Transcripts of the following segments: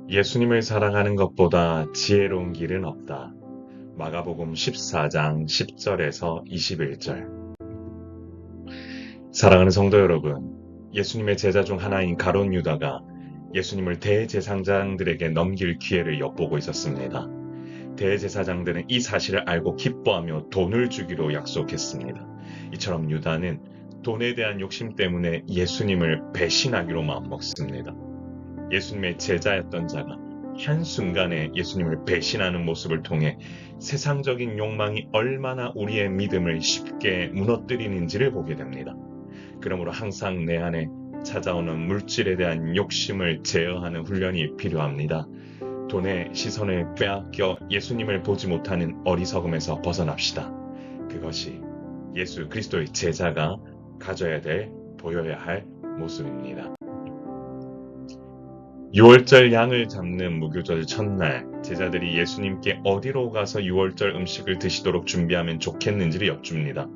예수님을 사랑하는 것보다 지혜로운 길은 없다. 마가복음 14장 10절에서 21절. 사랑하는 성도 여러분, 예수님의 제자 중 하나인 가룟 유다가 예수님을 대제사장들에게 넘길 기회를 엿보고 있었습니다. 대제사장들은 이 사실을 알고 기뻐하며 돈을 주기로 약속했습니다. 이처럼 유다는 돈에 대한 욕심 때문에 예수님을 배신하기로 마음먹습니다. 예수님의 제자였던 자가 한순간에 예수님을 배신하는 모습을 통해 세상적인 욕망이 얼마나 우리의 믿음을 쉽게 무너뜨리는지를 보게 됩니다. 그러므로 항상 내 안에 찾아오는 물질에 대한 욕심을 제어하는 훈련이 필요합니다. 돈의 시선을 빼앗겨 예수님을 보지 못하는 어리석음에서 벗어납시다. 그것이 예수 그리스도의 제자가 가져야 될, 보여야 할 모습입니다. 6월절 양을 잡는 무교절 첫날, 제자들이 예수님께 어디로 가서 6월절 음식을 드시도록 준비하면 좋겠는지를 여쭙니다.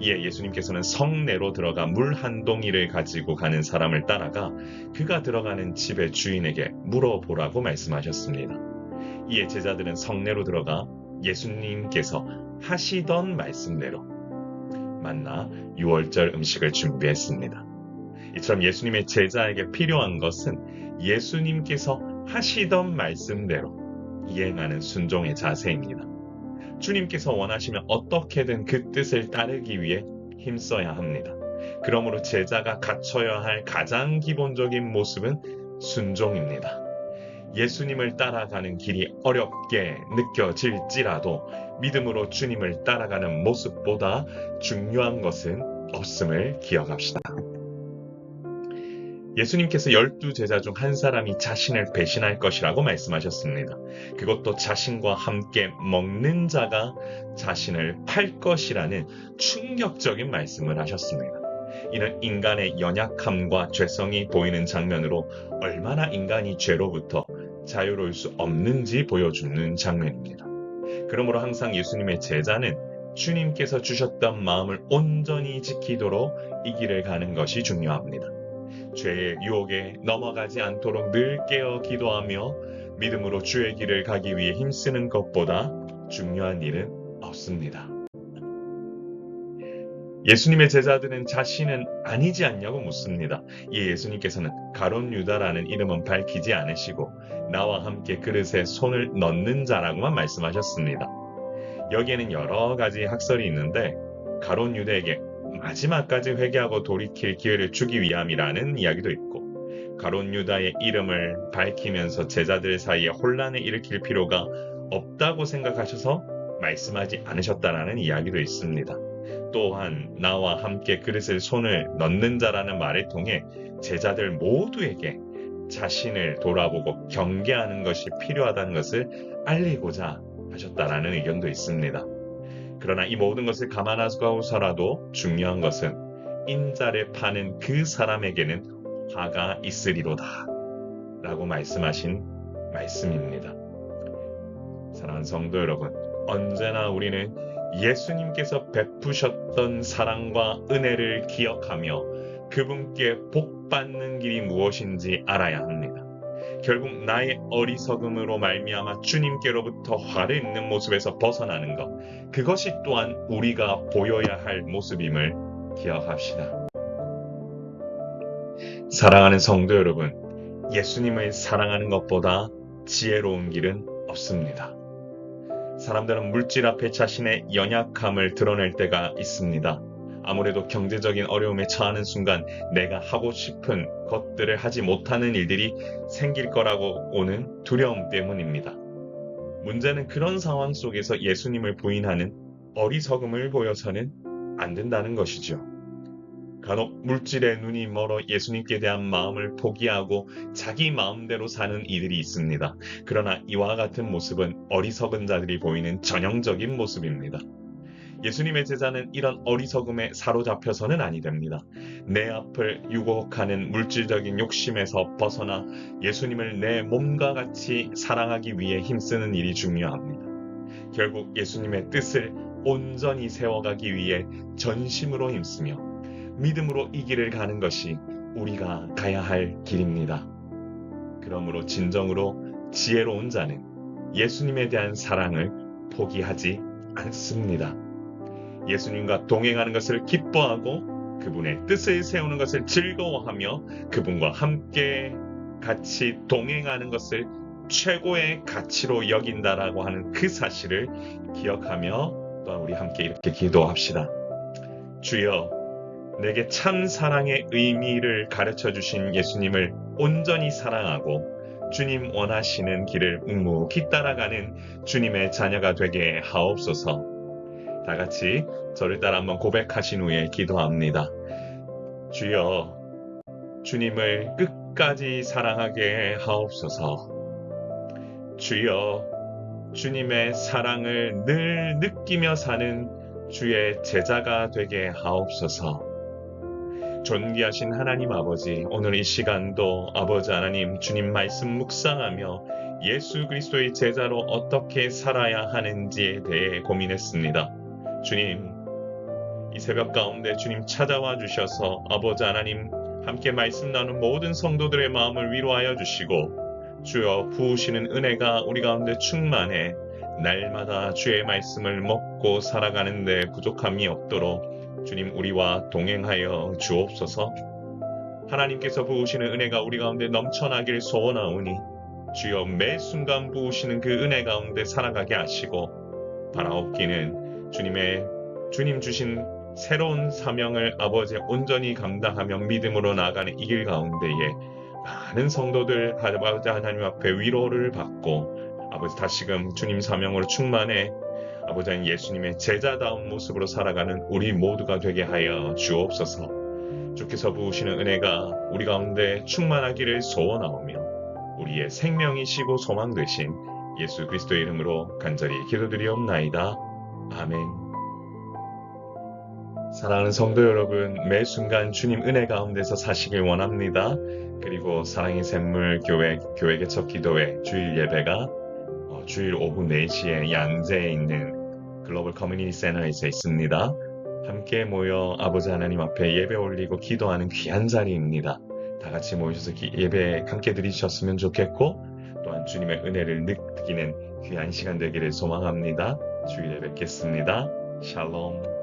이에 예수님께서는 성내로 들어가 물 한 동이를 가지고 가는 사람을 따라가 그가 들어가는 집의 주인에게 물어보라고 말씀하셨습니다. 이에 제자들은 성내로 들어가 예수님께서 하시던 말씀대로 만나 6월절 음식을 준비했습니다. 이처럼 예수님의 제자에게 필요한 것은 예수님께서 하시던 말씀대로 이행하는 순종의 자세입니다. 주님께서 원하시면 어떻게든 그 뜻을 따르기 위해 힘써야 합니다. 그러므로 제자가 갖춰야 할 가장 기본적인 모습은 순종입니다. 예수님을 따라가는 길이 어렵게 느껴질지라도 믿음으로 주님을 따라가는 모습보다 중요한 것은 없음을 기억합시다. 예수님께서 12제자 중 한 사람이 자신을 배신할 것이라고 말씀하셨습니다. 그것도 자신과 함께 먹는 자가 자신을 팔 것이라는 충격적인 말씀을 하셨습니다. 이는 인간의 연약함과 죄성이 보이는 장면으로 얼마나 인간이 죄로부터 자유로울 수 없는지 보여주는 장면입니다. 그러므로 항상 예수님의 제자는 주님께서 주셨던 마음을 온전히 지키도록 이 길을 가는 것이 중요합니다. 죄의 유혹에 넘어가지 않도록 늘 깨어 기도하며 믿음으로 주의 길을 가기 위해 힘쓰는 것보다 중요한 일은 없습니다. 예수님의 제자들은 자신은 아니지 않냐고 묻습니다. 이에 예수님께서는 가룟 유다라는 이름은 밝히지 않으시고 나와 함께 그릇에 손을 넣는 자라고만 말씀하셨습니다. 여기에는 여러 가지 학설이 있는데 가룟 유다에게 마지막까지 회개하고 돌이킬 기회를 주기 위함이라는 이야기도 있고, 가룟 유다의 이름을 밝히면서 제자들 사이에 혼란을 일으킬 필요가 없다고 생각하셔서 말씀하지 않으셨다라는 이야기도 있습니다. 또한 나와 함께 그릇을 손을 넣는 자라는 말을 통해 제자들 모두에게 자신을 돌아보고 경계하는 것이 필요하다는 것을 알리고자 하셨다라는 의견도 있습니다. 그러나 이 모든 것을 감안하고서라도 중요한 것은 인자를 파는 그 사람에게는 화가 있으리로다 라고 말씀하신 말씀입니다. 사랑하는 성도 여러분, 언제나 우리는 예수님께서 베푸셨던 사랑과 은혜를 기억하며 그분께 복 받는 길이 무엇인지 알아야 합니다. 결국 나의 어리석음으로 말미암아 주님께로부터 화를 입는 모습에서 벗어나는 것, 그것이 또한 우리가 보여야 할 모습임을 기억합시다. 사랑하는 성도 여러분, 예수님을 사랑하는 것보다 지혜로운 길은 없습니다. 사람들은 물질 앞에 자신의 연약함을 드러낼 때가 있습니다. 아무래도 경제적인 어려움에 처하는 순간 내가 하고 싶은 것들을 하지 못하는 일들이 생길 거라고 오는 두려움 때문입니다. 문제는 그런 상황 속에서 예수님을 부인하는 어리석음을 보여서는 안 된다는 것이죠. 간혹 물질에 눈이 멀어 예수님께 대한 마음을 포기하고 자기 마음대로 사는 이들이 있습니다. 그러나 이와 같은 모습은 어리석은 자들이 보이는 전형적인 모습입니다. 예수님의 제자는 이런 어리석음에 사로잡혀서는 아니 됩니다. 내 앞을 유혹하는 물질적인 욕심에서 벗어나 예수님을 내 몸과 같이 사랑하기 위해 힘쓰는 일이 중요합니다. 결국 예수님의 뜻을 온전히 세워가기 위해 전심으로 힘쓰며 믿음으로 이 길을 가는 것이 우리가 가야 할 길입니다. 그러므로 진정으로 지혜로운 자는 예수님에 대한 사랑을 포기하지 않습니다. 예수님과 동행하는 것을 기뻐하고 그분의 뜻을 세우는 것을 즐거워하며 그분과 함께 같이 동행하는 것을 최고의 가치로 여긴다라고 하는 그 사실을 기억하며 또한 우리 함께 이렇게 기도합시다. 주여, 내게 참 사랑의 의미를 가르쳐 주신 예수님을 온전히 사랑하고 주님 원하시는 길을 묵묵히 따라가는 주님의 자녀가 되게 하옵소서. 다 같이 저를 따라 한번 고백하신 후에 기도합니다. 주여, 주님을 끝까지 사랑하게 하옵소서. 주여, 주님의 사랑을 늘 느끼며 사는 주의 제자가 되게 하옵소서. 존귀하신 하나님 아버지, 오늘 이 시간도 아버지 하나님 주님 말씀 묵상하며 예수 그리스도의 제자로 어떻게 살아야 하는지에 대해 고민했습니다. 주님, 이 새벽 가운데 주님 찾아와 주셔서 아버지 하나님 함께 말씀 나눈 모든 성도들의 마음을 위로하여 주시고 주여 부으시는 은혜가 우리 가운데 충만해 날마다 주의 말씀을 먹고 살아가는 데 부족함이 없도록 주님 우리와 동행하여 주옵소서. 하나님께서 부으시는 은혜가 우리 가운데 넘쳐나길 소원하오니 주여 매 순간 부으시는 그 은혜 가운데 살아가게 하시고 바라옵기는 주님 주신 새로운 사명을 아버지 온전히 감당하며 믿음으로 나아가는 이 길 가운데에 많은 성도들 아버지 하나님 앞에 위로를 받고 아버지 다시금 주님 사명으로 충만해 아버지 하나님 예수님의 제자다운 모습으로 살아가는 우리 모두가 되게 하여 주옵소서. 주께서 부으시는 은혜가 우리 가운데 충만하기를 소원하오며 우리의 생명이시고 소망 되신 예수 그리스도의 이름으로 간절히 기도드리옵나이다. 아멘. 사랑하는 성도 여러분, 매 순간 주님 은혜 가운데서 사시길 원합니다. 그리고 사랑의 샘물 교회 개척 기도회 주일 예배가 주일 오후 4시에 양재에 있는 글로벌 커뮤니티 센터에서 있습니다. 함께 모여 아버지 하나님 앞에 예배 올리고 기도하는 귀한 자리입니다. 다 같이 모이셔서 예배 함께 드리셨으면 좋겠고 또한 주님의 은혜를 느끼는 귀한 시간 되기를 소망합니다. 주일에 뵙겠습니다. 샬롬.